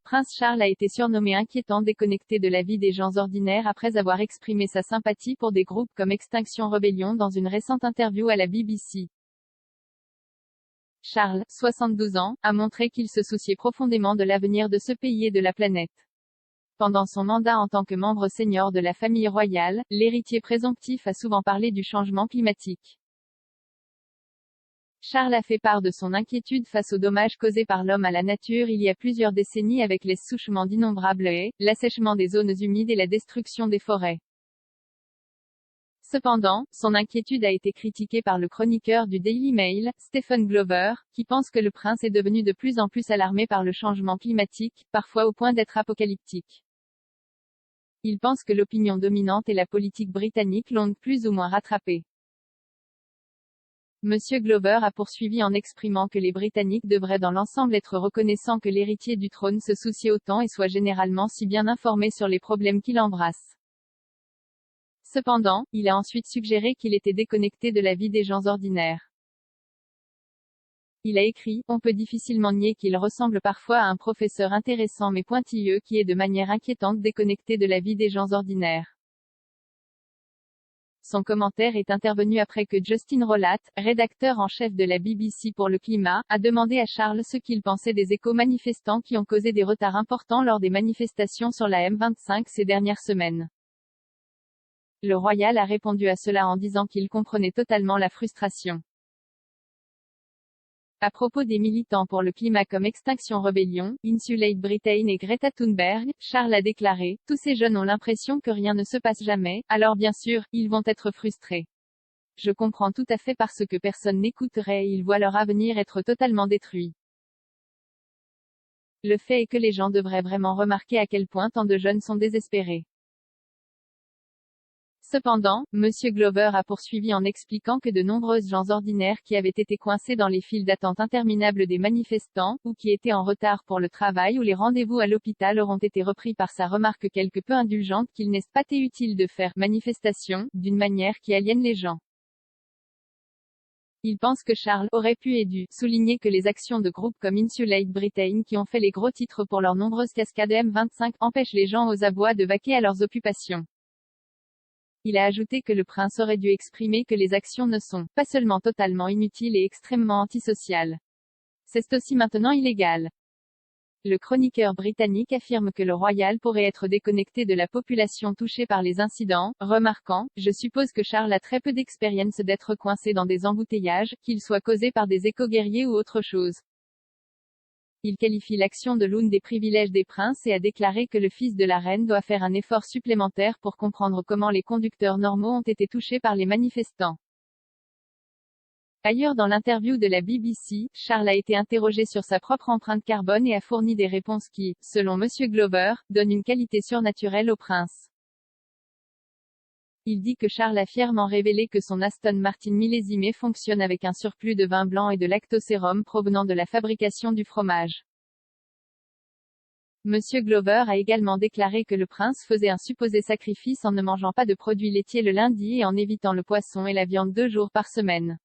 Prince Charles a été surnommé inquiétant déconnecté de la vie des gens ordinaires après avoir exprimé sa sympathie pour des groupes comme Extinction Rebellion dans une récente interview à la BBC. Charles, 72 ans, a montré qu'il se souciait profondément de l'avenir de ce pays et de la planète. Pendant son mandat en tant que membre senior de la famille royale, l'héritier présomptif a souvent parlé du changement climatique. Charles a fait part de son inquiétude face aux dommages causés par l'homme à la nature il y a plusieurs décennies avec l'essouchement d'innombrables haies, l'assèchement des zones humides et la destruction des forêts. Cependant, son inquiétude a été critiquée par le chroniqueur du Daily Mail, Stephen Glover, qui pense que le prince est devenu de plus en plus alarmé par le changement climatique, parfois au point d'être apocalyptique. Il pense que l'opinion dominante et la politique britannique l'ont plus ou moins rattrapé. Monsieur Glover a poursuivi en exprimant que les Britanniques devraient dans l'ensemble être reconnaissants que l'héritier du trône se soucie autant et soit généralement si bien informé sur les problèmes qu'il embrasse. Cependant, il a ensuite suggéré qu'il était déconnecté de la vie des gens ordinaires. Il a écrit, on peut difficilement nier qu'il ressemble parfois à un professeur intéressant mais pointilleux qui est de manière inquiétante déconnecté de la vie des gens ordinaires. Son commentaire est intervenu après que Justin Rowlatt, rédacteur en chef de la BBC pour le climat, a demandé à Charles ce qu'il pensait des éco-manifestants qui ont causé des retards importants lors des manifestations sur la M25 ces dernières semaines. Le royal a répondu à cela en disant qu'il comprenait totalement la frustration. À propos des militants pour le climat comme Extinction Rebellion, Insulate Britain et Greta Thunberg, Charles a déclaré, tous ces jeunes ont l'impression que rien ne se passe jamais, alors bien sûr, ils vont être frustrés. Je comprends tout à fait parce que personne n'écouterait et ils voient leur avenir être totalement détruit. Le fait est que les gens devraient vraiment remarquer à quel point tant de jeunes sont désespérés. Cependant, Monsieur Glover a poursuivi en expliquant que de nombreuses gens ordinaires qui avaient été coincés dans les files d'attente interminables des manifestants, ou qui étaient en retard pour le travail ou les rendez-vous à l'hôpital auront été repris par sa remarque quelque peu indulgente qu'il n'est pas utile de faire manifestation, d'une manière qui aliène les gens. Il pense que Charles aurait pu et dû souligner que les actions de groupes comme Insulate Britain qui ont fait les gros titres pour leurs nombreuses cascades M25 empêchent les gens aux abois de vaquer à leurs occupations. Il a ajouté que le prince aurait dû exprimer que les actions ne sont pas seulement totalement inutiles et extrêmement antisociales. C'est aussi maintenant illégal. Le chroniqueur britannique affirme que le royal pourrait être déconnecté de la population touchée par les incidents, remarquant, je suppose que Charles a très peu d'expérience d'être coincé dans des embouteillages, qu'ils soient causés par des éco-guerriers ou autre chose. Il qualifie l'action de l'une des privilèges des princes et a déclaré que le fils de la reine doit faire un effort supplémentaire pour comprendre comment les conducteurs normaux ont été touchés par les manifestants. Ailleurs dans l'interview de la BBC, Charles a été interrogé sur sa propre empreinte carbone et a fourni des réponses qui, selon Monsieur Glover, donnent une qualité surnaturelle au prince. Il dit que Charles a fièrement révélé que son Aston Martin millésimé fonctionne avec un surplus de vin blanc et de lactosérum provenant de la fabrication du fromage. Monsieur Glover a également déclaré que le prince faisait un supposé sacrifice en ne mangeant pas de produits laitiers le lundi et en évitant le poisson et la viande 2 jours par semaine.